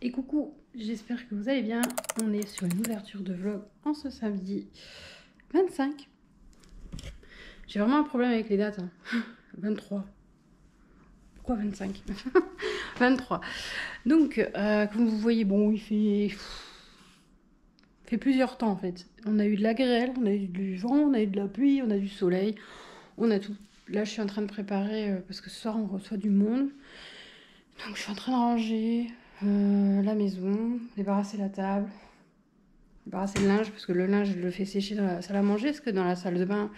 Et coucou, j'espère que vous allez bien. On est sur une ouverture de vlog en ce samedi 25. J'ai vraiment un problème avec les dates. 23. Pourquoi 25? 23. Donc, comme vous voyez, bon, il fait plusieurs temps en fait. On a eu de la grêle, on a eu du vent, on a eu de la pluie, on a du soleil, on a tout. Là, je suis en train de préparer parce que ce soir, on reçoit du monde. Donc, je suis en train de ranger la maison, débarrasser la table, débarrasser le linge, parce que le linge, je le fais sécher dans la salle à manger, parce que dans la salle de bain,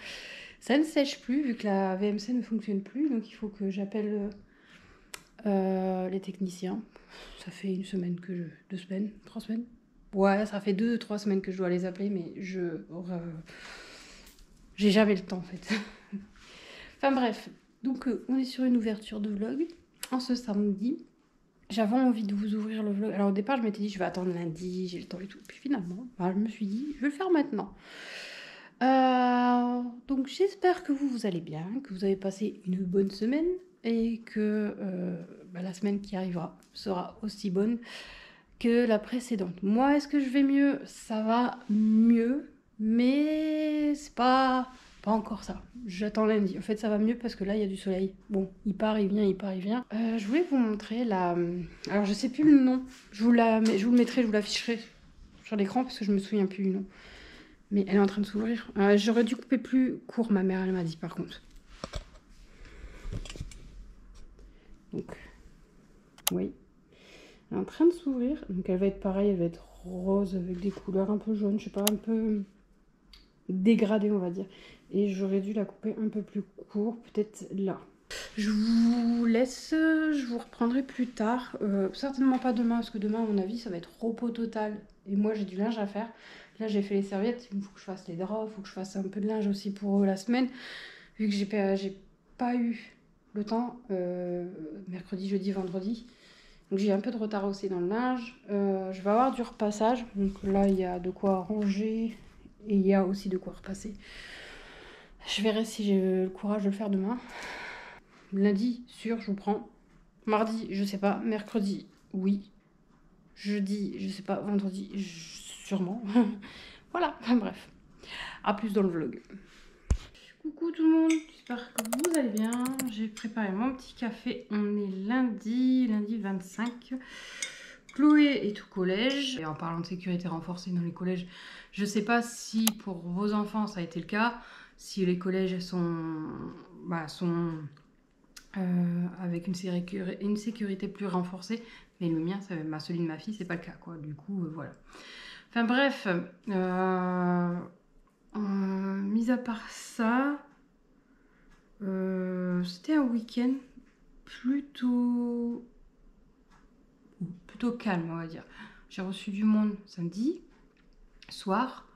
ça ne sèche plus, vu que la VMC ne fonctionne plus. Donc, il faut que j'appelle les techniciens. Ça fait une semaine que 2 semaines, 3 semaines. Ouais, ça fait 2-3 semaines que je dois les appeler, mais j'ai jamais le temps, en fait. Enfin, bref. Donc, on est sur une ouverture de vlog en ce samedi. J'avais envie de vous ouvrir le vlog. Alors au départ, je m'étais dit, je vais attendre lundi, j'ai le temps et tout. Puis finalement, je me suis dit, je vais le faire maintenant. Donc j'espère que vous allez bien, que vous avez passé une bonne semaine et que la semaine qui arrivera sera aussi bonne que la précédente. Moi, est-ce que je vais mieux? Ça va mieux, mais c'est pas encore ça. J'attends lundi. En fait, ça va mieux parce que là, il y a du soleil. Bon, il part, il vient, il part, il vient. Je voulais vous montrer la... Alors, je sais plus le nom. Je vous le mettrai, je vous l'afficherai sur l'écran parce que je me souviens plus du nom. Mais elle est en train de s'ouvrir. J'aurais dû couper plus court, ma mère, elle m'a dit, par contre. Donc, oui. Elle est en train de s'ouvrir. Donc, elle va être pareille, elle va être rose avec des couleurs un peu jaunes. Je sais pas, un peu dégradée, on va dire. Et j'aurais dû la couper un peu plus court, peut-être là. Je vous laisse, je vous reprendrai plus tard. Certainement pas demain, parce que demain, à mon avis, ça va être repos total. Et moi, j'ai du linge à faire. Là, j'ai fait les serviettes. Il faut que je fasse les draps. Il faut que je fasse un peu de linge aussi pour la semaine. Vu que j'ai pas eu le temps, mercredi, jeudi, vendredi. Donc j'ai un peu de retard aussi dans le linge. Je vais avoir du repassage. Donc là, il y a de quoi ranger. Et il y a aussi de quoi repasser. Je verrai si j'ai le courage de le faire demain. Lundi, sûr, je vous prends. Mardi, je sais pas. Mercredi, oui. Jeudi, je sais pas. Vendredi, sûrement. Voilà, bref. À plus dans le vlog. Coucou tout le monde, j'espère que vous allez bien. J'ai préparé mon petit café. On est lundi 25. Chloé est au collège. Et en parlant de sécurité renforcée dans les collèges, je sais pas si pour vos enfants ça a été le cas. Si les collèges sont avec une sécurité plus renforcée, mais le mien, celui de ma fille, c'est pas le cas, quoi. Du coup, voilà. Enfin bref, mis à part ça, c'était un week-end plutôt calme, on va dire. J'ai reçu du monde samedi soir.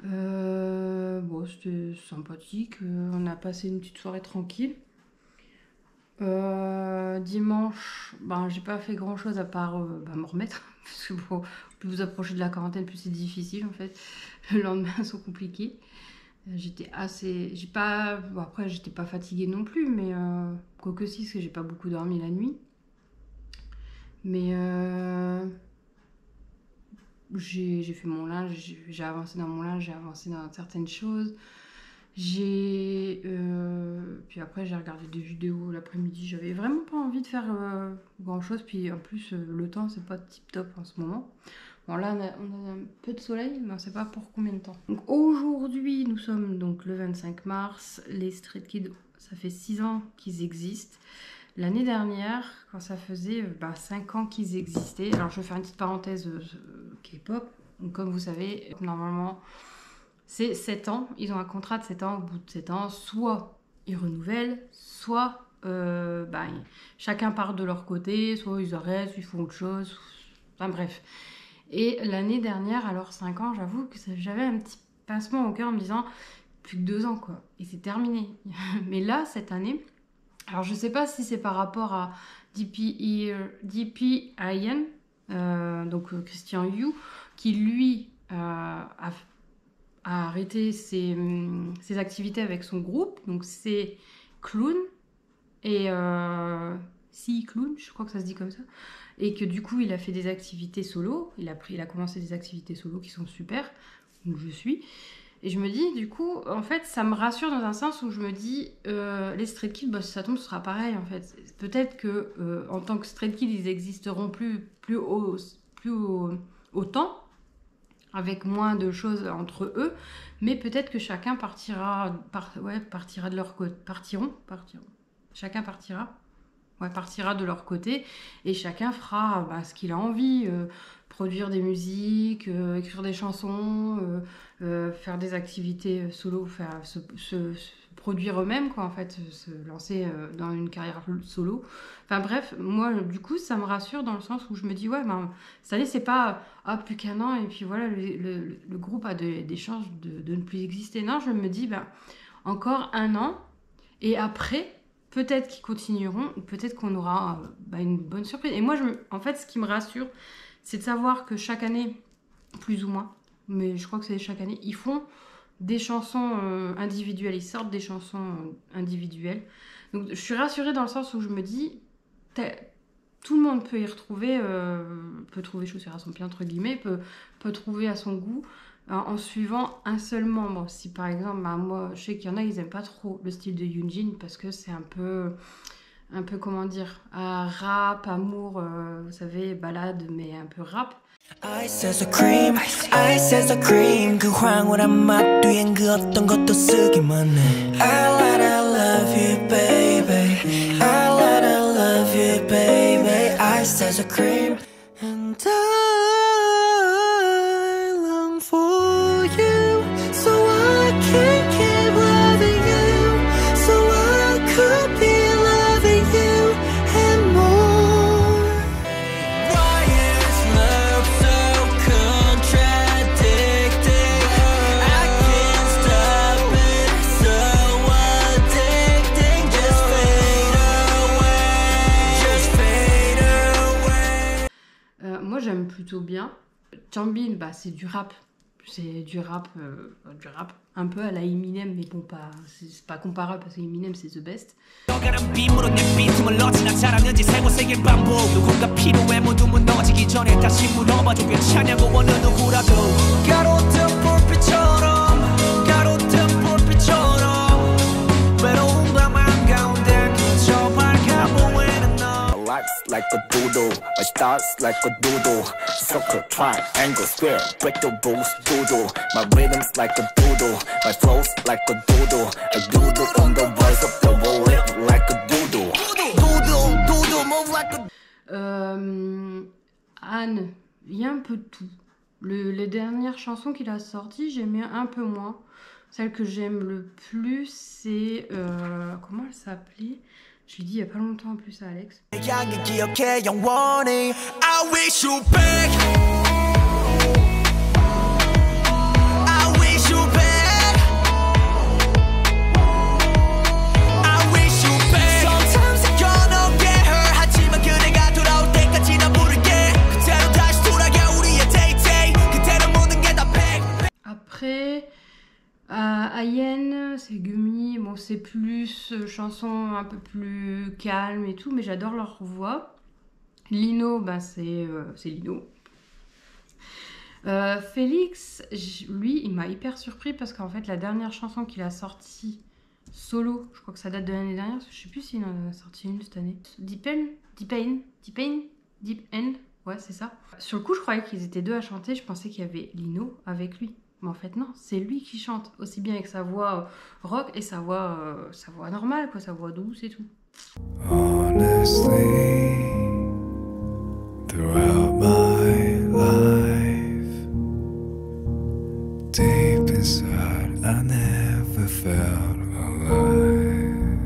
Bon, c'était sympathique. On a passé une petite soirée tranquille. Dimanche, j'ai pas fait grand chose à part me remettre parce que bon, plus vous approchez de la quarantaine, plus c'est difficile en fait. Le lendemain sont compliqués. J'étais assez, après j'étais pas fatiguée non plus, mais quoique si, parce que j'ai pas beaucoup dormi la nuit. Mais j'ai fait mon linge, j'ai avancé dans mon linge, j'ai avancé dans certaines choses. Puis après j'ai regardé des vidéos l'après-midi, j'avais vraiment pas envie de faire grand chose, puis en plus le temps c'est pas tip top en ce moment. Bon là on a un peu de soleil, mais on sait pas pour combien de temps. Donc aujourd'hui nous sommes donc le 25 mars, les Street Kids ça fait 6 ans qu'ils existent. L'année dernière, quand ça faisait 5 ans qu'ils existaient, alors je vais faire une petite parenthèse K-pop, donc comme vous savez, normalement c'est 7 ans, ils ont un contrat de 7 ans, au bout de 7 ans, soit ils renouvellent, soit chacun part de leur côté, soit ils arrêtent, soit ils font autre chose, enfin bref. Et l'année dernière, alors 5 ans, j'avoue que j'avais un petit pincement au cœur en me disant, plus que 2 ans quoi, et c'est terminé. Mais là, cette année, alors je sais pas si c'est par rapport à DPIN, donc Christian Yu, qui lui a arrêté ses activités avec son groupe, donc c'est Clown et Clown, je crois que ça se dit comme ça. Et que du coup, il a fait des activités solo. Il a commencé des activités solo qui sont super, où je suis. Et je me dis, du coup, en fait, ça me rassure dans un sens où je me dis, les Stray Kids, bah, si ça tombe, ce sera pareil, en fait. Peut-être que en tant que Stray Kids, ils existeront plus autant, avec moins de choses entre eux, mais peut-être que chacun partira de leur côté. Chacun partira de leur côté, et chacun fera ce qu'il a envie, produire des musiques, écrire des chansons, faire des activités solo, se produire eux-mêmes, quoi, en fait, se lancer dans une carrière solo. Enfin bref, moi, du coup, ça me rassure dans le sens où je me dis, ouais, cette année, c'est pas plus qu'un an, et puis voilà, le groupe a des chances de ne plus exister. Non, je me dis, encore un an, et après, peut-être qu'ils continueront, ou peut-être qu'on aura une bonne surprise. Et moi, en fait, ce qui me rassure, c'est de savoir que chaque année, plus ou moins, mais je crois que c'est chaque année, ils font des chansons individuelles, ils sortent des chansons individuelles. Donc je suis rassurée dans le sens où je me dis, tout le monde peut y retrouver, peut trouver chaussures à son pied, entre guillemets, peut trouver à son goût, en suivant un seul membre. Si par exemple, moi je sais qu'il y en a, ils aiment pas trop le style de Yoonjin parce que c'est un peu comment dire, rap, amour, vous savez, balade, mais un peu rap. Ice as a cream, ice as a cream. 그 황홀한 맛 뒤엔 그 어떤 것도 쓰기만 해. I love you, baby. I love you, baby. Ice as a cream, and I long for you, so I can keep loving you, so I could be loving you and more. Why is love so contradicting? I can't stop it, so addicting. Just fade away. Moi j'aime plutôt bien. Changbin, c'est du rap. C'est du rap un peu à la Eminem, mais bon, c'est pas comparable parce que Eminem c'est the best. Like a doodle, my stars like a doodle, circle, triangle, square, break the rules, doodle. My rhythms like a doodle, my flows like a doodle. I doodle on the voice of the world, like a doodle. Doodle, move like a. Anne, il y a un peu de tout. Les dernières chansons qu'il a sorties, j'aimais un peu moins. Celle que j'aime le plus, c'est comment elle s'appelait? Je l'ai dit il y a pas longtemps en plus à Alex. Après, Ayen, c'est Gumi, bon c'est plus chanson un peu plus calme et tout, mais j'adore leur voix. Lino, c'est Lino. Félix, lui, il m'a hyper surpris parce qu'en fait la dernière chanson qu'il a sortie solo, je crois que ça date de l'année dernière, je sais plus s'il en a sorti une cette année. Deep End, ouais c'est ça. Sur le coup je croyais qu'ils étaient deux à chanter, je pensais qu'il y avait Lino avec lui. Mais en fait non, c'est lui qui chante, aussi bien avec sa voix rock et sa voix normale, quoi, sa voix douce et tout. Honestly, throughout my life, deep inside, I never felt alive.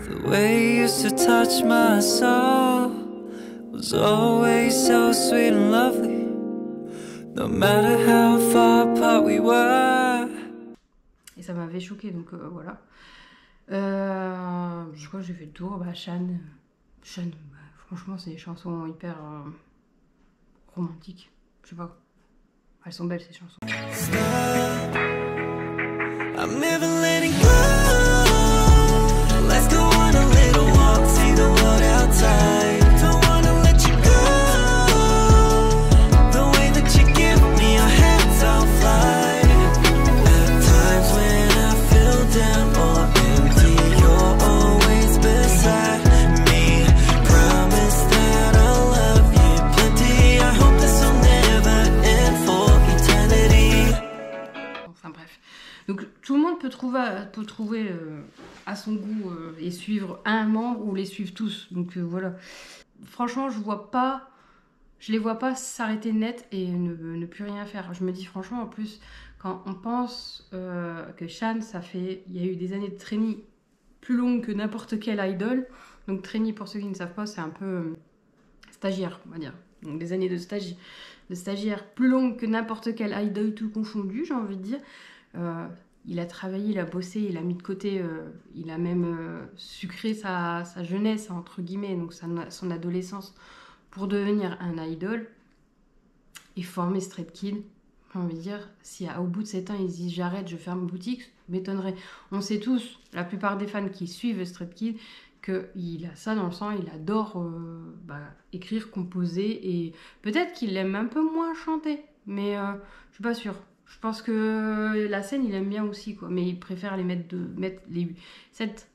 The way you used to touch my soul was always so sweet and lovely. No matter how far apart we were. Et ça m'avait choqué, donc voilà. Je crois que j'ai fait le tour. Shan, franchement, c'est des chansons hyper romantiques. Je sais pas. Elles sont belles ces chansons. I'm never letting go. Let's go on a little while. peut trouver à son goût et suivre un membre ou les suivre tous. Donc voilà. Franchement, je les vois pas s'arrêter net et ne plus rien faire. Je me dis franchement, en plus, quand on pense que Shan, il y a eu des années de training plus longues que n'importe quel idol. Donc training, pour ceux qui ne savent pas, c'est un peu stagiaire, on va dire. Donc des années de stagiaire plus longues que n'importe quel idol tout confondu, j'ai envie de dire. Il a travaillé, il a bossé, il a mis de côté, il a même sucré sa jeunesse, entre guillemets, donc son adolescence, pour devenir un idol et former Stray Kids. J'ai envie de dire, si au bout de 7 ans, ils disent j'arrête, je ferme boutique, m'étonnerait. On sait tous, la plupart des fans qui suivent Stray Kids, qu'il a ça dans le sang, il adore écrire, composer, et peut-être qu'il aime un peu moins chanter, mais je suis pas sûre. Je pense que la scène, il aime bien aussi, quoi. Mais il préfère mettre les 7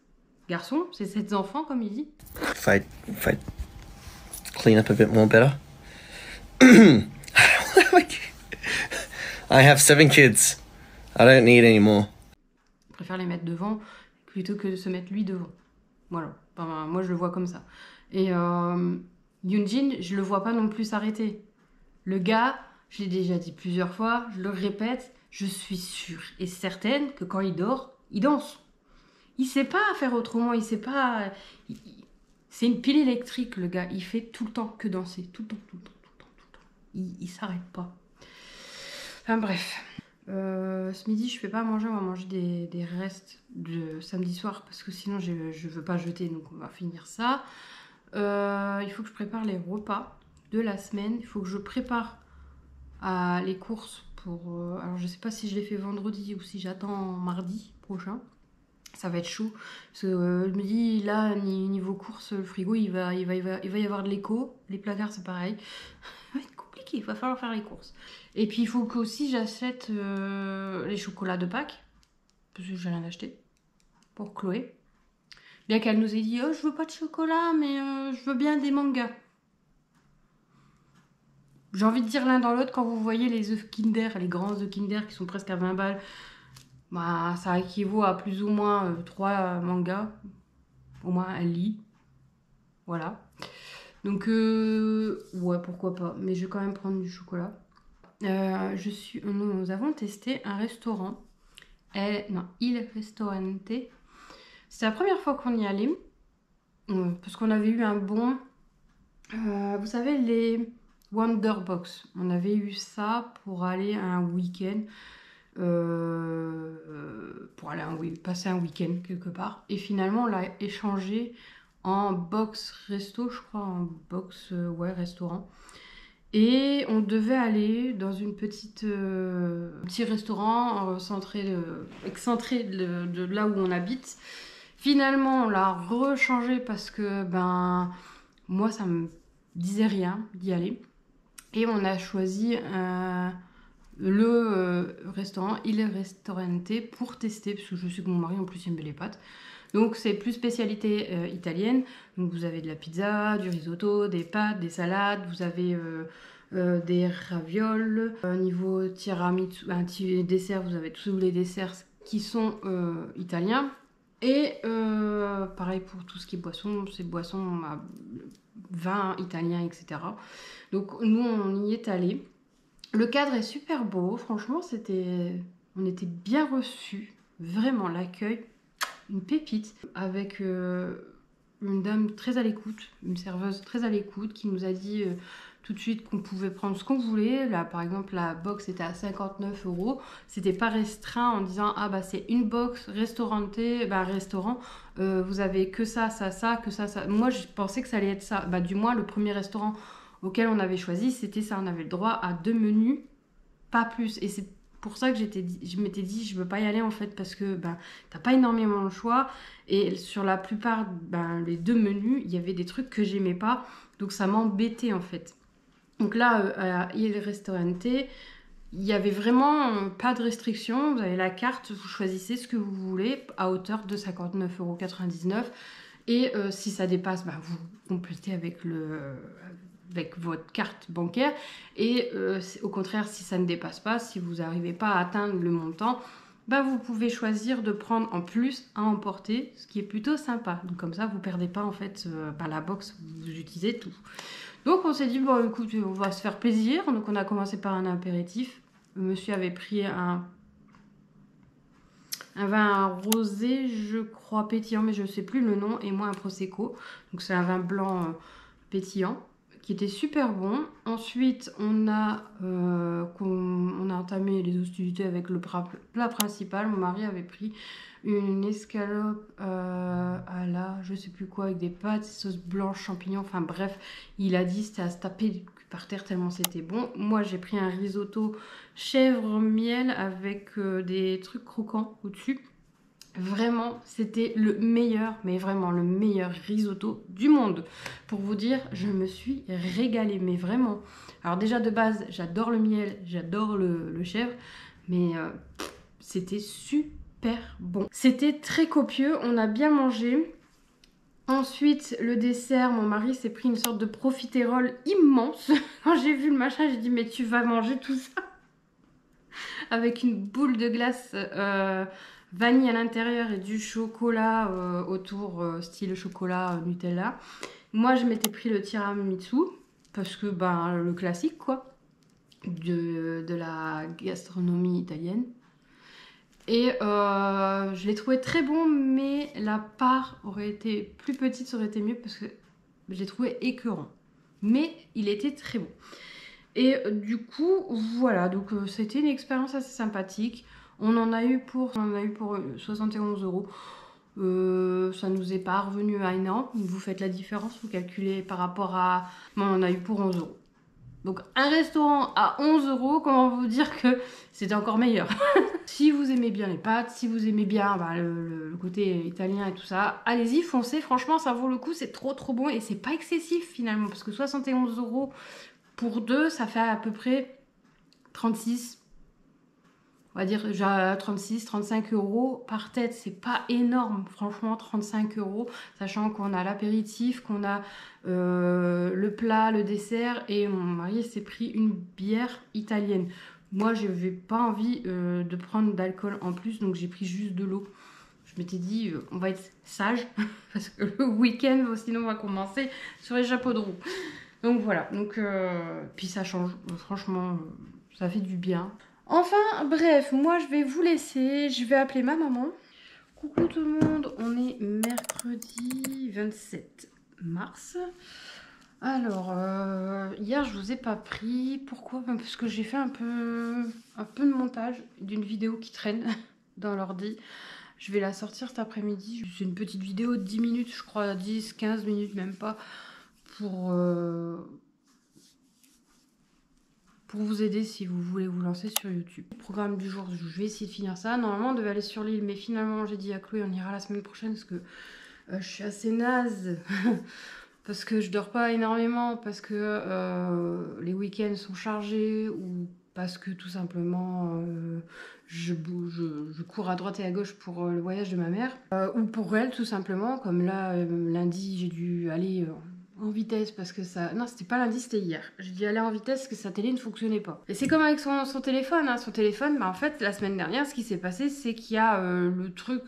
garçons, c'est 7 enfants, comme il dit. If I clean up a bit more better. I have 7 kids. I don't need any more. Il préfère les mettre devant plutôt que de se mettre lui devant. Voilà. Enfin, moi, je le vois comme ça. Et Yoonjin, je le vois pas non plus s'arrêter. Le gars, je l'ai déjà dit plusieurs fois, je le répète, je suis sûre et certaine que quand il dort, il danse. Il sait pas faire autrement, il sait pas... C'est une pile électrique, le gars. Il fait tout le temps que danser. Tout le temps. Il s'arrête pas. Enfin bref. Ce midi, je fais pas à manger, on va manger des restes de samedi soir parce que sinon je veux pas jeter, donc on va finir ça. Il faut que je prépare les repas de la semaine. Il faut que je prépare les courses pour... alors je sais pas si je les fais vendredi ou si j'attends mardi prochain. Ça va être chaud. Parce que je me dis, là, niveau course, le frigo, il va y avoir de l'écho. Les placards, c'est pareil. Ça va être compliqué, il va falloir faire les courses. Et puis, il faut qu'aussi j'achète les chocolats de Pâques. Parce que j'ai rien acheté. Pour Chloé. Bien qu'elle nous ait dit, oh, je veux pas de chocolat, mais je veux bien des mangas. J'ai envie de dire l'un dans l'autre, quand vous voyez les œufs Kinder, les grands œufs Kinder qui sont presque à 20 balles, bah, ça équivaut à plus ou moins 3 mangas, au moins un lit, voilà. Donc, ouais, pourquoi pas, mais je vais quand même prendre du chocolat. Nous avons testé un restaurant, Il Ristorante. C'est la première fois qu'on y allait, parce qu'on avait eu un bon, vous savez, les Wonderbox. On avait eu ça pour aller à un week-end. Pour aller passer un week-end quelque part, et finalement on l'a échangé en box resto, je crois, en box restaurant, et on devait aller dans une petit restaurant excentré de là où on habite. Finalement on l'a rechangé parce que moi ça me disait rien d'y aller, et on a choisi le restaurant Il Ristorante pour tester, parce que je sais que mon mari en plus il aime les pâtes. Donc c'est plus spécialité italienne. Donc vous avez de la pizza, du risotto, des pâtes, des salades, vous avez des ravioles. Niveau tiramisu, dessert, vous avez tous les desserts qui sont italiens. Et pareil pour tout ce qui est boisson, c'est boisson, vin italien, etc. Donc nous on y est allés. Le cadre est super beau, franchement, on était bien reçus, vraiment, l'accueil, une pépite, avec une dame très à l'écoute, une serveuse très à l'écoute, qui nous a dit tout de suite qu'on pouvait prendre ce qu'on voulait. Là, par exemple, la box était à 59 €, c'était pas restreint en disant, ah bah c'est une box restaurant, vous avez que ça, que ça. Moi, je pensais que ça allait être ça, du moins, le premier restaurant auquel on avait choisi, c'était ça. On avait le droit à 2 menus, pas plus. Et c'est pour ça que je m'étais dit, je veux pas y aller en fait, parce que t'as pas énormément le choix. Et sur la plupart, les 2 menus, il y avait des trucs que j'aimais pas. Donc ça m'embêtait en fait. Donc là, à Il Ristorante, il y avait vraiment pas de restriction. Vous avez la carte, vous choisissez ce que vous voulez à hauteur de 59,99 €. Et si ça dépasse, vous complétez avec votre carte bancaire, et au contraire, si ça ne dépasse pas, si vous n'arrivez pas à atteindre le montant, bah vous pouvez choisir de prendre en plus à emporter, ce qui est plutôt sympa. Donc comme ça, vous perdez pas en fait la box, vous utilisez tout. Donc on s'est dit, bon écoute, on va se faire plaisir. Donc on a commencé par un apéritif. Le monsieur avait pris un vin rosé, je crois, pétillant, mais je ne sais plus le nom, et moi un prosecco. Donc c'est un vin blanc pétillant, qui était super bon. Ensuite, on a entamé les hostilités avec le plat principal. Mon mari avait pris une escalope à la, je sais plus quoi, avec des pâtes, sauce blanche, champignons, enfin bref, il a dit c'était à se taper par terre tellement c'était bon. Moi, j'ai pris un risotto chèvre-miel avec des trucs croquants au-dessus. Vraiment, c'était le meilleur, mais vraiment le meilleur risotto du monde. Pour vous dire, je me suis régalée, mais vraiment. Alors déjà de base, j'adore le miel, j'adore le chèvre, mais c'était super bon. C'était très copieux, on a bien mangé. Ensuite, le dessert, mon mari s'est pris une sorte de profiterole immense. Quand j'ai vu le machin, j'ai dit, mais tu vas manger tout ça? Avec une boule de glace vanille à l'intérieur et du chocolat autour, style chocolat Nutella. Moi, je m'étais pris le tiramisu, parce que, ben, le classique, quoi, de la gastronomie italienne. Et je l'ai trouvé très bon, mais la part aurait été plus petite, ça aurait été mieux, parce que je l'ai trouvé écœurant. Mais il était très bon. Et du coup, voilà, donc c'était une expérience assez sympathique. On en a eu pour 71 €. Ça nous est pas revenu à énorme. Vous faites la différence, vous calculez par rapport à... Bon, on en a eu pour 11 €. Donc un restaurant à 11 €, comment vous dire que c'était encore meilleur. Si vous aimez bien les pâtes, si vous aimez bien le côté italien et tout ça, allez-y, foncez. Franchement, ça vaut le coup, c'est trop bon et c'est pas excessif finalement. Parce que 71 € pour deux, ça fait à peu près 36, on va dire 36, 35 € par tête. C'est pas énorme, franchement, 35 €, sachant qu'on a l'apéritif, qu'on a le plat, le dessert, et mon mari s'est pris une bière italienne. Moi, je n'avais pas envie de prendre d'alcool en plus, donc j'ai pris juste de l'eau. Je m'étais dit, on va être sage, parce que le week-end, sinon on va commencer sur les chapeaux de roue. Donc voilà, donc puis ça change, franchement, ça fait du bien. Enfin, bref, moi je vais vous laisser, je vais appeler ma maman. Coucou tout le monde, on est mercredi 27 mars. Alors, hier je vous ai pas pris, pourquoi? Parce que j'ai fait un peu de montage d'une vidéo qui traîne dans l'ordi. Je vais la sortir cet après-midi, c'est une petite vidéo de 10 minutes, je crois, 10-15 minutes, même pas. Pour vous aider si vous voulez vous lancer sur YouTube. Le programme du jour, je vais essayer de finir ça. Normalement, on devait aller sur l'île, mais finalement, j'ai dit à Chloé, on ira la semaine prochaine parce que je suis assez naze. Parce que je dors pas énormément, parce que les week-ends sont chargés, ou parce que tout simplement je cours à droite et à gauche pour le voyage de ma mère. Ou pour elle, tout simplement, comme là, lundi, j'ai dû aller... en vitesse parce que ça... Non, c'était pas lundi, c'était hier. J'ai dû aller en vitesse parce que sa télé ne fonctionnait pas. Et c'est comme avec son téléphone. Hein. Son téléphone, bah, en fait, la semaine dernière, ce qui s'est passé, c'est qu'il y a le truc...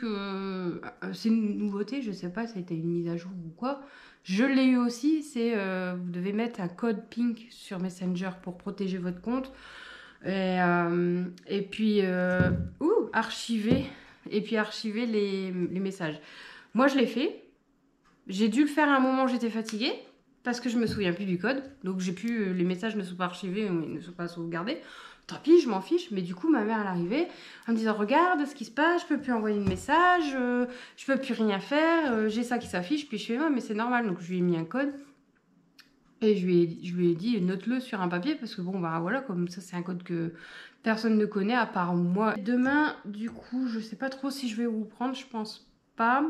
c'est une nouveauté, je sais pas, ça a été une mise à jour ou quoi. Je l'ai eu aussi, c'est... vous devez mettre un code pink sur Messenger pour protéger votre compte. Et puis... archiver. Et puis archiver les messages. Moi, je l'ai fait. J'ai dû le faire à un moment où j'étais fatiguée, parce que je me souviens plus du code. Donc les messages ne sont pas archivés, ou ils ne sont pas sauvegardés. Tant pis, je m'en fiche. Mais du coup, ma mère, elle arrivait en me disant, regarde ce qui se passe, je peux plus envoyer de message, je peux plus rien faire, j'ai ça qui s'affiche. Puis je fais, mais c'est normal. Donc je lui ai mis un code. Et je lui ai dit, note-le sur un papier, parce que bon, bah voilà, comme ça, c'est un code que personne ne connaît, à part moi. Demain, du coup, je sais pas trop si je vais vous prendre, je pense pas.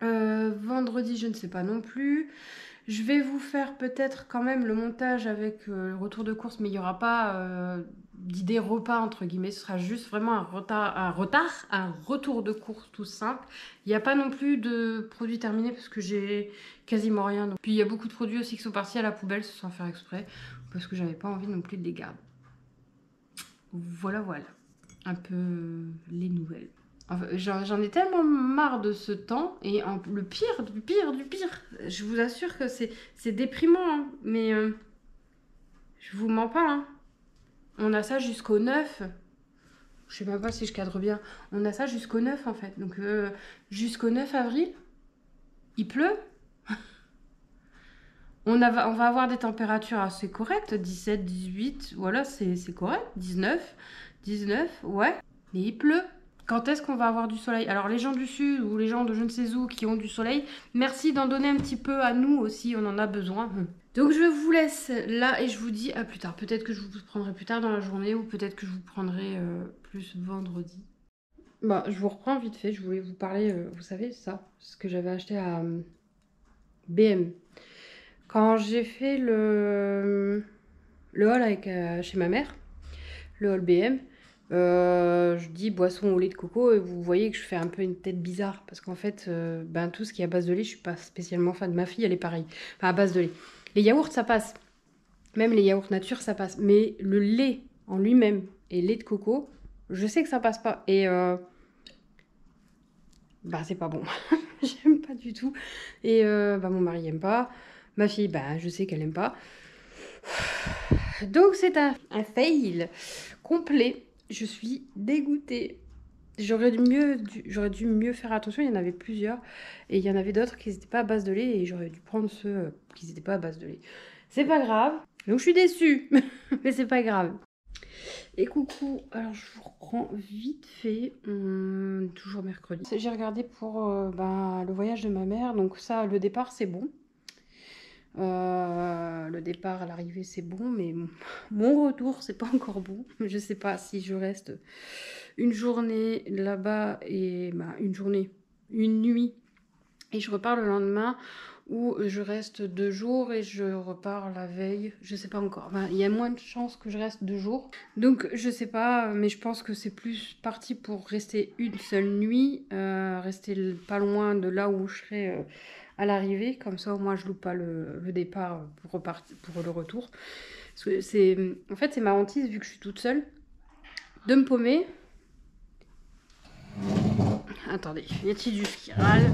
Vendredi, je ne sais pas non plus. Je vais vous faire peut-être quand même le montage avec le retour de course, mais il n'y aura pas d'idée repas entre guillemets. Ce sera juste vraiment un retour de course tout simple. Il n'y a pas non plus de produits terminés parce que j'ai quasiment rien. Donc. Puis il y a beaucoup de produits aussi qui sont partis à la poubelle sans faire exprès, parce que j'avais pas envie non plus de les garder. Voilà. un peu les nouvelles. Enfin, j'en ai tellement marre de ce temps. Et le pire, du pire, du pire, je vous assure que c'est déprimant. Hein, mais je vous mens pas. Hein. On a ça jusqu'au 9. Je sais même pas si je cadre bien. On a ça jusqu'au 9 en fait. Donc jusqu'au 9 avril, il pleut. On va avoir des températures assez correctes. 17, 18, voilà, c'est correct. 19, ouais. Mais il pleut. Quand est-ce qu'on va avoir du soleil? Alors les gens du sud ou les gens de je ne sais où qui ont du soleil, merci d'en donner un petit peu à nous aussi, on en a besoin. Donc je vous laisse là et je vous dis à plus tard. Peut-être que je vous prendrai plus tard dans la journée ou peut-être que je vous prendrai plus vendredi. Bah, je vous reprends vite fait, je voulais vous parler, vous savez ça, ce que j'avais acheté à BM. Quand j'ai fait le haul avec, chez ma mère, le haul BM, je dis boisson au lait de coco et vous voyez que je fais un peu une tête bizarre parce qu'en fait, ben, tout ce qui est à base de lait, je suis pas spécialement fan. Ma fille, elle est pareille, enfin à base de lait. Les yaourts, ça passe. Même les yaourts nature, ça passe. Mais le lait en lui-même et lait de coco, je sais que ça passe pas. Et bah c'est pas bon. J'aime pas du tout. Et bah mon mari aime pas. Ma fille, bah je sais qu'elle aime pas. Donc c'est un fail complet. Je suis dégoûtée. J'aurais dû mieux faire attention. Il y en avait plusieurs. Et il y en avait d'autres qui n'étaient pas à base de lait. Et j'aurais dû prendre ceux qui n'étaient pas à base de lait. C'est pas grave. Donc je suis déçue. Mais c'est pas grave. Et coucou, alors je vous reprends vite fait, toujours mercredi. J'ai regardé pour le voyage de ma mère, donc ça, le départ c'est bon. Le départ à l'arrivée c'est bon, mais mon retour c'est pas encore bon. Je sais pas si je reste une journée là-bas et une nuit, et je repars le lendemain, ou je reste 2 jours et je repars la veille, je sais pas encore. Enfin, il y a moins de chances que je reste 2 jours. Donc je sais pas, mais je pense que c'est plus parti pour rester une seule nuit, rester pas loin de là où je serai à l'arrivée. Comme ça au moins je loupe pas le départ pour le retour. Parce que en fait c'est ma hantise vu que je suis toute seule, de me paumer. Attendez, y a-t-il du qui râle?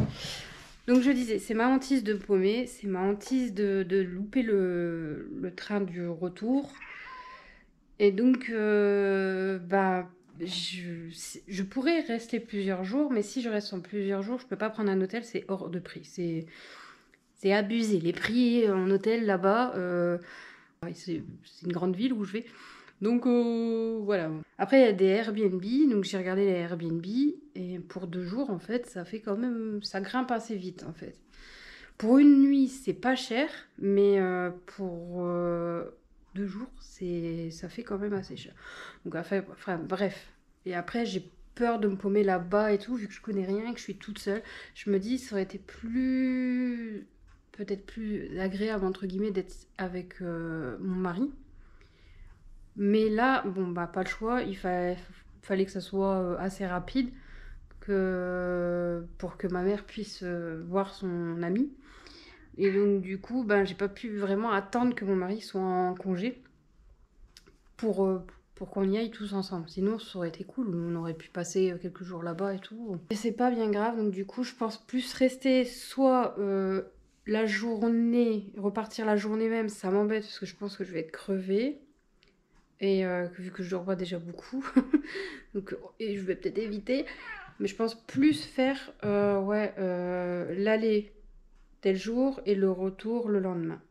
Donc je disais, c'est ma hantise de me paumer, c'est ma hantise de louper le train du retour. Et donc, je pourrais rester plusieurs jours, mais si je reste en plusieurs jours, je peux pas prendre un hôtel, c'est hors de prix. C'est abusé. Les prix en hôtel là-bas, c'est une grande ville où je vais. Donc voilà. Après il y a des Airbnb, donc j'ai regardé les Airbnb et pour 2 jours en fait ça fait quand même, ça grimpe assez vite en fait. Pour une nuit c'est pas cher, mais pour 2 jours ça fait quand même assez cher. Donc enfin, bref. Et après j'ai peur de me paumer là-bas et tout, vu que je connais rien et que je suis toute seule. Je me dis ça aurait été peut-être plus agréable entre guillemets d'être avec mon mari. Mais là, bon, bah, pas le choix, il fallait que ça soit assez rapide pour que ma mère puisse voir son ami. Et donc, du coup, ben, j'ai pas pu vraiment attendre que mon mari soit en congé pour qu'on y aille tous ensemble. Sinon, ça aurait été cool, on aurait pu passer quelques jours là-bas et tout. Et c'est pas bien grave, donc du coup, je pense plus rester soit la journée, repartir la journée même, ça m'embête parce que je pense que je vais être crevée. Et vu que je dors pas déjà beaucoup, donc, et je vais peut-être éviter, mais je pense plus faire l'aller tel jour et le retour le lendemain.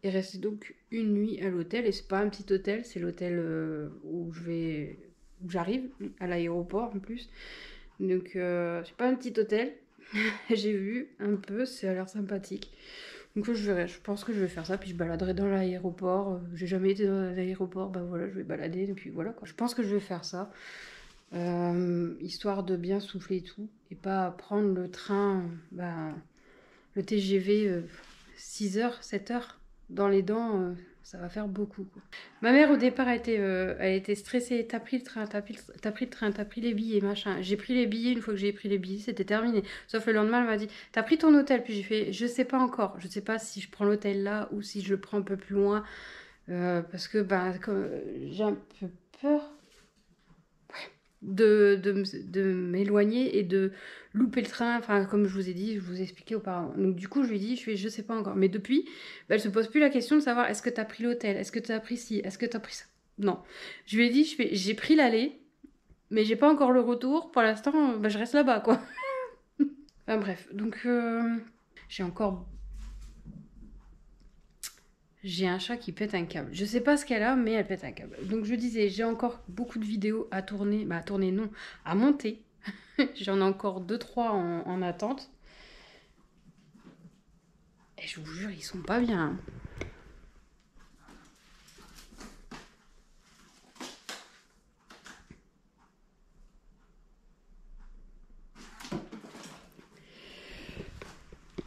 Et rester donc une nuit à l'hôtel, et c'est pas un petit hôtel, c'est l'hôtel où j'arrive, à l'aéroport en plus. Donc c'est pas un petit hôtel, j'ai vu un peu, ça a l'air sympathique. Donc je verrai, je pense que je vais faire ça, puis je baladerai dans l'aéroport. J'ai jamais été dans l'aéroport, bah voilà, je vais balader, et puis voilà quoi. Je pense que je vais faire ça, histoire de bien souffler et tout, et pas prendre le train, le TGV 6h, 7h dans les dents, ça va faire beaucoup quoi. Ma mère au départ elle était stressée. T'as pris le train, t'as pris les billets, machin. J'ai pris les billets, une fois que j'ai pris les billets, c'était terminé. Sauf le lendemain, elle m'a dit, t'as pris ton hôtel? Puis j'ai fait, je sais pas encore. Je sais pas si je prends l'hôtel là ou si je le prends un peu plus loin. Parce que j'ai un peu peur. Ouais. de m'éloigner et de louper le train, enfin comme je vous ai dit, je vous ai expliqué auparavant. Donc du coup je lui ai dit, je sais pas encore. Mais depuis, bah, elle se pose plus la question de savoir est-ce que t'as pris l'hôtel, est-ce que t'as pris ci, est-ce que t'as pris ça. Non. Je lui ai dit, j'ai pris l'aller, mais j'ai pas encore le retour. Pour l'instant, bah, je reste là-bas quoi. Enfin bref, donc j'ai encore... J'ai un chat qui pète un câble. Je sais pas ce qu'elle a, mais elle pète un câble. Donc je disais, j'ai encore beaucoup de vidéos à tourner. Bah à tourner non, à monter. J'en ai encore 2-3 en attente. Et je vous jure, ils sont pas bien. Hein.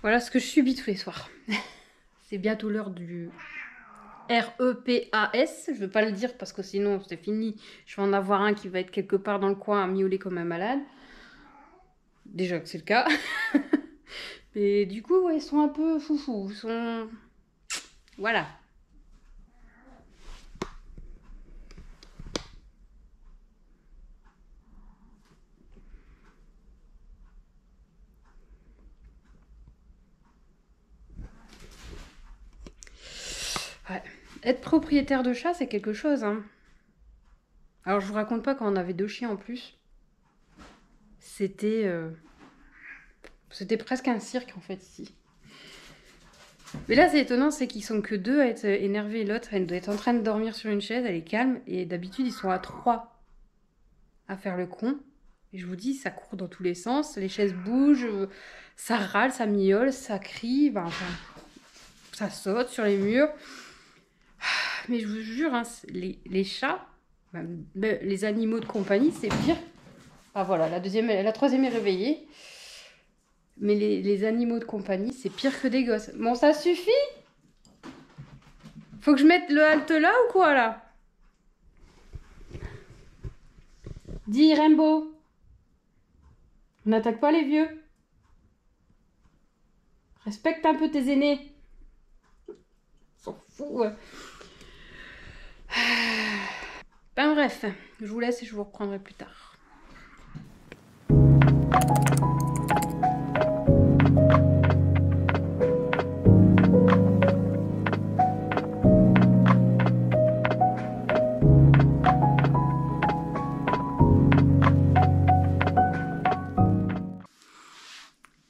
Voilà ce que je subis tous les soirs. C'est bientôt l'heure du REPAS. Je veux pas le dire parce que sinon c'est fini. Je vais en avoir un qui va être quelque part dans le coin à miauler comme un malade. Déjà que c'est le cas. Mais du coup, ouais, ils sont un peu foufous. Ils sont... Voilà. Ouais. Être propriétaire de chat, c'est quelque chose. Hein. Alors, je vous raconte pas quand on avait 2 chiens en plus. C'était presque un cirque, en fait, ici. Mais là, c'est étonnant, c'est qu'ils sont que 2 à être énervés. L'autre, elle doit être en train de dormir sur une chaise, elle est calme. Et d'habitude, ils sont à 3 à faire le con. Et je vous dis, ça court dans tous les sens. Les chaises bougent, ça râle, ça miaule, ça crie. Ben, enfin, ça saute sur les murs. Mais je vous jure, hein, les chats, les animaux de compagnie, c'est pire. Ah voilà, la troisième est réveillée. Mais les animaux de compagnie, c'est pire que des gosses. Bon, ça suffit? Faut que je mette le halte là ou quoi, là? Dis, Rainbow. On n'attaque pas les vieux. Respecte un peu tes aînés. S'en fout, ouais. Ben bref, je vous laisse et je vous reprendrai plus tard.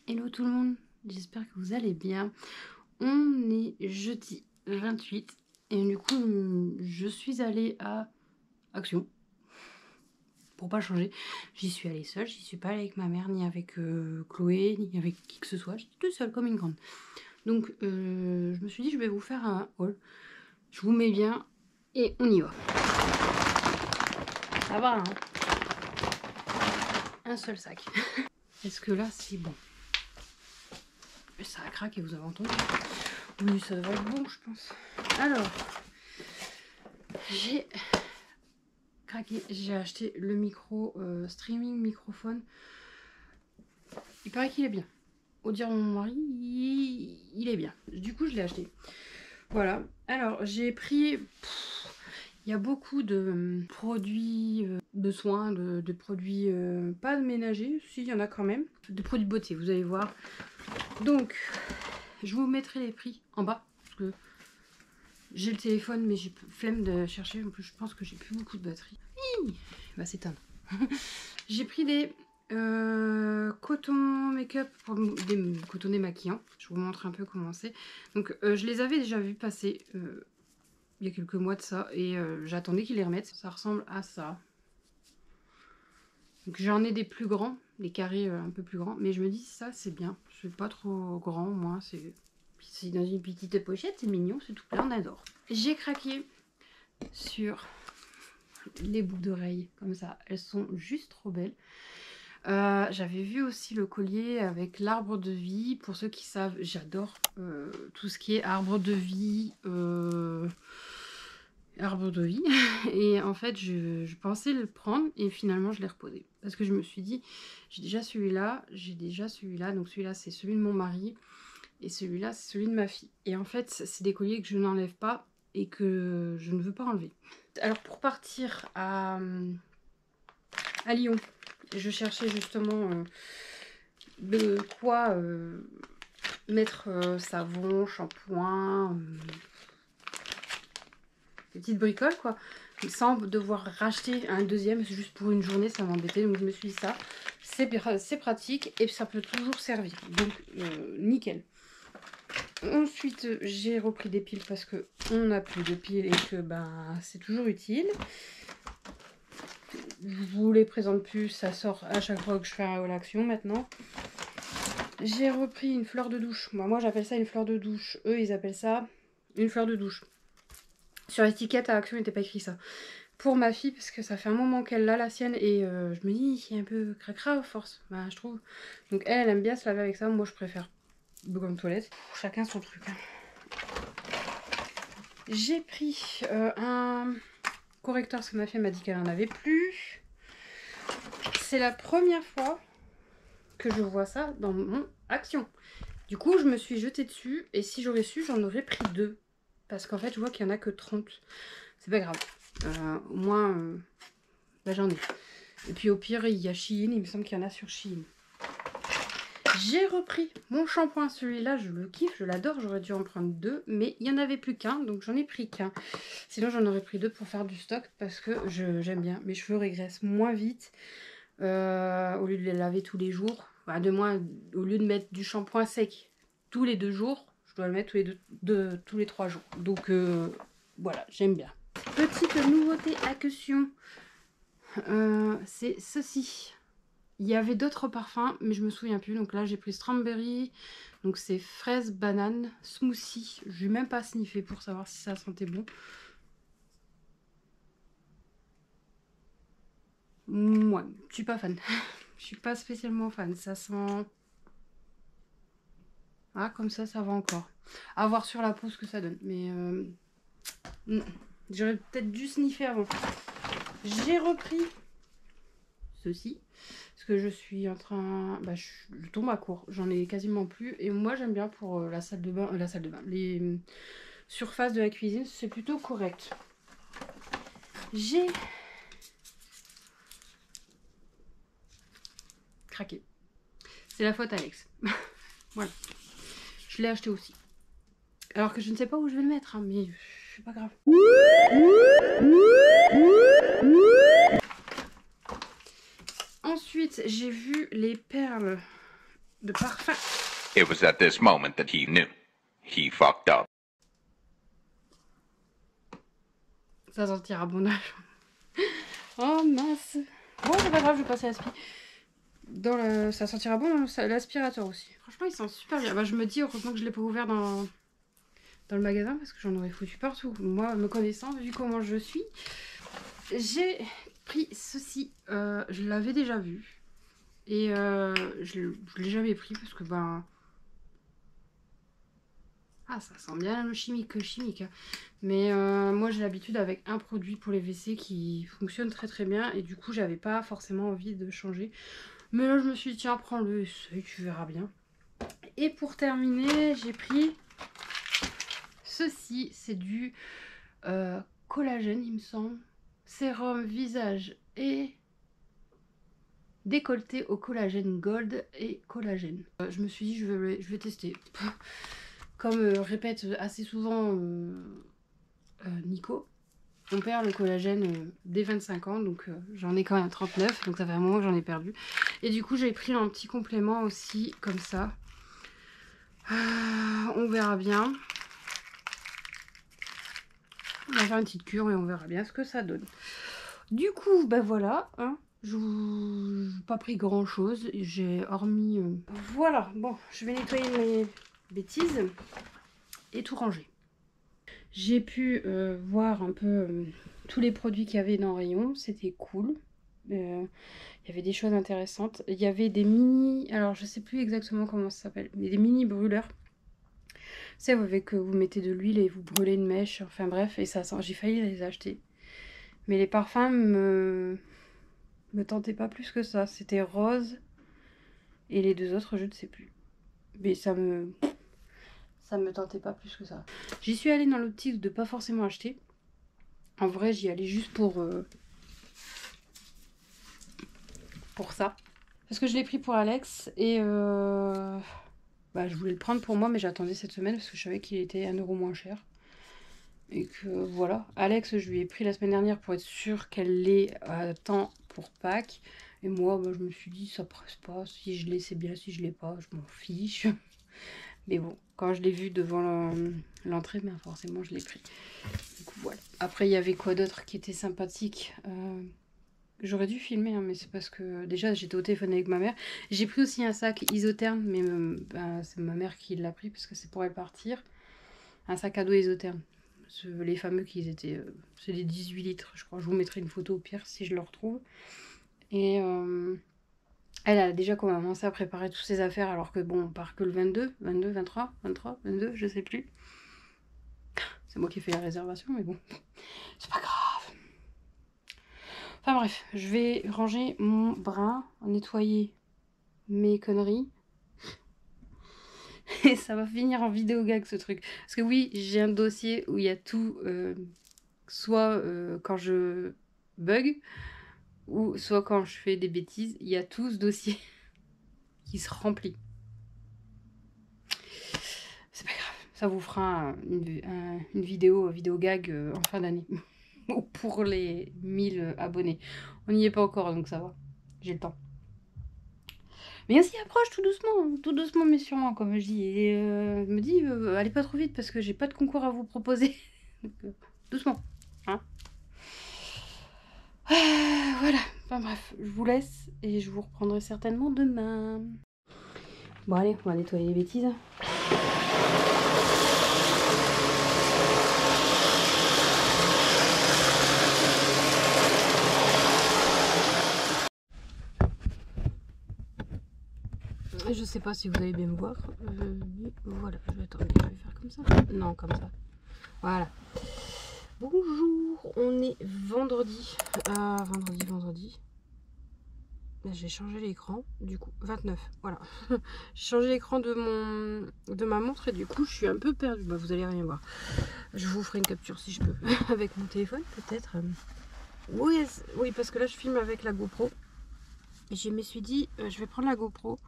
Hello tout le monde, j'espère que vous allez bien. On est jeudi 28 et du coup je suis allée à Action. Pour pas changer, j'y suis allée seule, j'y suis pas allée avec ma mère, ni avec Chloé, ni avec qui que ce soit, j'étais toute seule comme une grande. Donc je me suis dit je vais vous faire un haul, je vous mets bien et on y va. Ça va hein. Un seul sac. Est-ce que là c'est bon? Ça a craqué, vous avez entendu? Oui, ça va être bon je pense. Alors, j'ai craqué, j'ai acheté le micro streaming microphone. Il paraît qu'il est bien. Au dire de mon mari, il est bien. Du coup, je l'ai acheté. Voilà. Alors, j'ai pris... Il y a beaucoup de produits de soins, de produits pas ménagers. Si, il y en a quand même. De produits de beauté, vous allez voir. Donc, je vous mettrai les prix en bas. Parce que j'ai le téléphone, mais j'ai flemme de chercher. En plus, je pense que j'ai plus beaucoup de batterie. Il va s'éteindre. J'ai pris des coton make-up pour des cotonnets maquillants. Je vous montre un peu comment c'est. Donc, je les avais déjà vus passer il y a quelques mois de ça. Et j'attendais qu'ils les remettent. Ça ressemble à ça. Donc, j'en ai des plus grands, des carrés un peu plus grands. Mais je me dis, ça, c'est bien. C'est pas trop grand, moi. C'est dans une petite pochette, c'est mignon, c'est tout plein, on adore. J'ai craqué sur les boucles d'oreilles, comme ça. Elles sont juste trop belles. J'avais vu aussi le collier avec l'arbre de vie. Pour ceux qui savent, j'adore tout ce qui est arbre de vie. Et en fait, je pensais le prendre et finalement, je l'ai reposé. Parce que je me suis dit, j'ai déjà celui-là. Donc celui-là, c'est celui de mon mari. Et celui-là, c'est celui de ma fille. Et en fait, c'est des colliers que je n'enlève pas et que je ne veux pas enlever. Alors, pour partir à à Lyon. Je cherchais justement de quoi mettre savon, shampoing, des petites bricoles quoi. Sans devoir racheter un deuxième, juste pour une journée, ça m'embêtait. Donc je me suis dit ça, c'est pratique et ça peut toujours servir. Donc nickel. Ensuite, j'ai repris des piles parce que on n'a plus de piles et que ben c'est toujours utile. Je vous les présente plus, ça sort à chaque fois que je fais l'action maintenant. J'ai repris une fleur de douche. Moi j'appelle ça une fleur de douche. Eux ils appellent ça une fleur de douche. Sur l'étiquette à Action il n'était pas écrit ça. Pour ma fille, parce que ça fait un moment qu'elle a la sienne et je me dis c'est un peu cracra à force, bah, je trouve. Donc elle aime bien se laver avec ça, moi je préfère comme toilette. Chacun son truc. J'ai pris un correcteur parce que ma fille m'a dit qu'elle en avait plus. C'est la première fois que je vois ça dans mon Action. Du coup je me suis jetée dessus et si j'aurais su j'en aurais pris 2. Parce qu'en fait je vois qu'il n'y en a que 30. C'est pas grave. Au moins bah, j'en ai. Et puis au pire il y a Shein, il me semble qu'il y en a sur Shein. J'ai repris mon shampoing, celui-là je le kiffe, je l'adore, j'aurais dû en prendre 2, mais il n'y en avait plus qu'un, donc j'en ai pris qu'un. Sinon j'en aurais pris 2 pour faire du stock, parce que j'aime bien, mes cheveux régressent moins vite, au lieu de les laver tous les jours, bah, au lieu de mettre du shampoing sec tous les 2 jours, je dois le mettre tous les 3 jours, donc voilà, j'aime bien. Petite nouveauté Action, c'est ceci. Il y avait d'autres parfums, mais je me souviens plus. Donc là, j'ai pris Strawberry. Donc c'est fraise, banane, smoothie. Je vais même pas sniffer pour savoir si ça sentait bon. Moi, je suis pas fan. Je suis pas spécialement fan. Ça sent... Ah, comme ça va encore. À voir sur la peau ce que ça donne. Mais j'aurais peut-être dû sniffer avant. J'ai repris ceci. Parce que je suis en train... Bah, je tombe à court. J'en ai quasiment plus. Et moi, j'aime bien pour la salle de bain. Les surfaces de la cuisine, c'est plutôt correct. J'ai craqué. C'est la faute à Alex. Voilà. Je l'ai acheté aussi. Alors que je ne sais pas où je vais le mettre, hein, mais c'est pas grave. Ensuite, j'ai vu les perles de parfum. It was at this moment that he knew. He fucked up. Ça sentira bon âge. Oh mince. Bon, c'est pas grave, je vais passer à l'aspi. Ça sentira bon l'aspirateur aussi. Franchement, il sent super bien. Bah, je me dis, heureusement que je l'ai pas ouvert dans le magasin parce que j'en aurais foutu partout. Moi, me connaissant, vu comment je suis, j'ai pris ceci. Je l'avais déjà vu. Et je l'ai jamais pris parce que ben... Ah, ça sent bien le chimique. Mais moi j'ai l'habitude avec un produit pour les WC qui fonctionne très bien. Et du coup j'avais pas forcément envie de changer. Mais là je me suis dit tiens prends-le, essaye, tu verras bien. Et pour terminer j'ai pris ceci. C'est du collagène il me semble. Sérum visage et décolleté au collagène gold et collagène. Je me suis dit je vais tester. Comme répète assez souvent Nico, on perd le collagène dès 25 ans, donc j'en ai quand même 39, donc ça fait un moment que j'en ai perdu. Et du coup j'ai pris un petit complément aussi, comme ça. On verra bien. On va faire une petite cure et on verra bien ce que ça donne. Du coup, ben voilà, hein. Je n'ai pas pris grand chose, j'ai hormis... Voilà, bon, je vais nettoyer mes bêtises et tout ranger. J'ai pu voir un peu tous les produits qu'il y avait dans le rayon, c'était cool. Il y avait des choses intéressantes. Il y avait des mini, alors je sais plus exactement comment ça s'appelle, mais des mini brûleurs. C'est avec vous mettez de l'huile et vous brûlez une mèche, enfin bref, et ça sent. J'ai failli les acheter. Mais les parfums me tentaient pas plus que ça. C'était rose et les deux autres, je ne sais plus. Mais ça me tentait pas plus que ça. J'y suis allée dans l'optique de pas forcément acheter. En vrai, j'y allais juste pour pour ça. Parce que je l'ai pris pour Alex et je voulais le prendre pour moi, mais j'attendais cette semaine parce que je savais qu'il était 1 € moins cher. Et que voilà, Alex, je lui ai pris la semaine dernière pour être sûre qu'elle l'ait à temps pour Pâques. Et moi, je me suis dit, ça presse pas. Si je l'ai, c'est bien. Si je l'ai pas, je m'en fiche. Mais bon, quand je l'ai vu devant l'entrée, forcément, je l'ai pris. Du coup, voilà. Après, il y avait quoi d'autre qui était sympathique? J'aurais dû filmer, hein, mais c'est parce que déjà j'étais au téléphone avec ma mère. J'ai pris aussi un sac isotherme, mais c'est ma mère qui l'a pris parce que c'est pour elle partir. Un sac à dos isotherme. Les fameux qui étaient... c'est des 18 litres, je crois. Je vous mettrai une photo au pire si je le retrouve. Et elle a déjà commencé à préparer toutes ses affaires alors que bon, on part que le 22, 23, je sais plus. C'est moi qui ai fait la réservation, mais bon, c'est pas grave. Enfin bref, je vais ranger mon bras, nettoyer mes conneries. Et ça va finir en vidéo gag ce truc. Parce que oui, j'ai un dossier où il y a tout, soit quand je bug, ou soit quand je fais des bêtises, il y a tout ce dossier qui se remplit. C'est pas grave, ça vous fera une vidéo gag en fin d'année. Pour les 1000 abonnés. On n'y est pas encore, donc ça va. J'ai le temps. Mais on s'y approche tout doucement mais sûrement, comme je dis. Et je me dis, allez pas trop vite parce que j'ai pas de concours à vous proposer. Donc, doucement. Hein, voilà. Enfin bref, je vous laisse et je vous reprendrai certainement demain. Bon allez, on va nettoyer les bêtises. Je sais pas si vous allez bien me voir. Voilà, je vais faire comme ça. Non, comme ça. Voilà. Bonjour, on est vendredi. Vendredi. J'ai changé l'écran, du coup, 29. Voilà. J'ai changé l'écran de ma montre et du coup, je suis un peu perdue. Vous allez rien voir. Je vous ferai une capture si je peux. Avec mon téléphone, peut-être. Oui, parce que là, je filme avec la GoPro. Et je me suis dit, je vais prendre la GoPro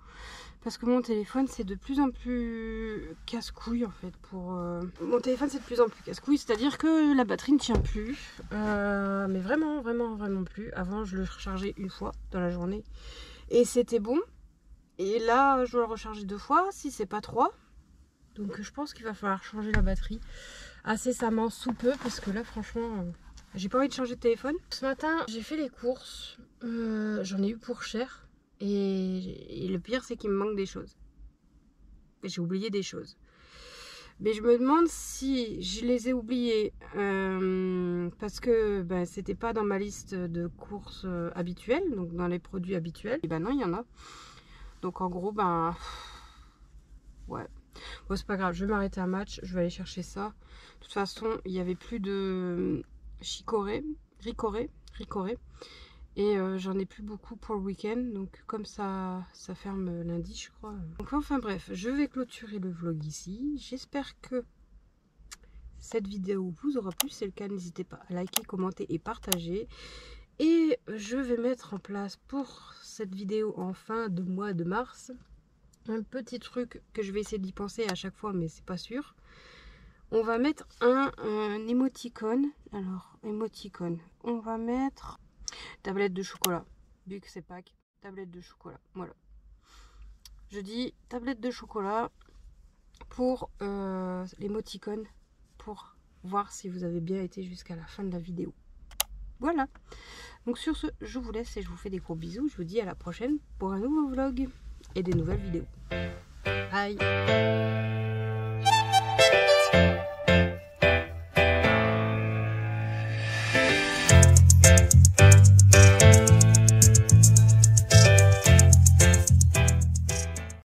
parce que mon téléphone c'est de plus en plus casse-couille en fait. Mon téléphone c'est de plus en plus casse-couille, c'est-à-dire que la batterie ne tient plus, mais vraiment plus. Avant je le rechargeais une fois dans la journée et c'était bon. Et là je dois le recharger 2 fois, si c'est pas 3. Donc je pense qu'il va falloir changer la batterie incessamment sous peu parce que là franchement... j'ai pas envie de changer de téléphone. Ce matin, j'ai fait les courses. J'en ai eu pour cher. Et le pire, c'est qu'il me manque des choses. J'ai oublié des choses. Mais je me demande si je les ai oubliées parce que c'était pas dans ma liste de courses habituelles, donc dans les produits habituels. Et non, il y en a. Donc en gros, ouais. Bon, c'est pas grave, je vais m'arrêter un match. Je vais aller chercher ça. De toute façon, il y avait plus de... Ricoré et j'en ai plus beaucoup pour le week-end, donc comme ça ferme lundi je crois. Donc enfin bref, je vais clôturer le vlog ici. J'espère que cette vidéo vous aura plu. Si c'est le cas, n'hésitez pas à liker, commenter et partager. Et je vais mettre en place pour cette vidéo en fin de mois de mars un petit truc que je vais essayer d'y penser à chaque fois, mais c'est pas sûr. On va mettre un émoticône. Alors, émoticône. On va mettre tablette de chocolat. Vu que c'est Pâques, tablette de chocolat. Voilà. Je dis tablette de chocolat pour l'émoticône. Pour voir si vous avez bien été jusqu'à la fin de la vidéo. Voilà. Donc sur ce, je vous laisse et je vous fais des gros bisous. Je vous dis à la prochaine pour un nouveau vlog et des nouvelles vidéos. Bye.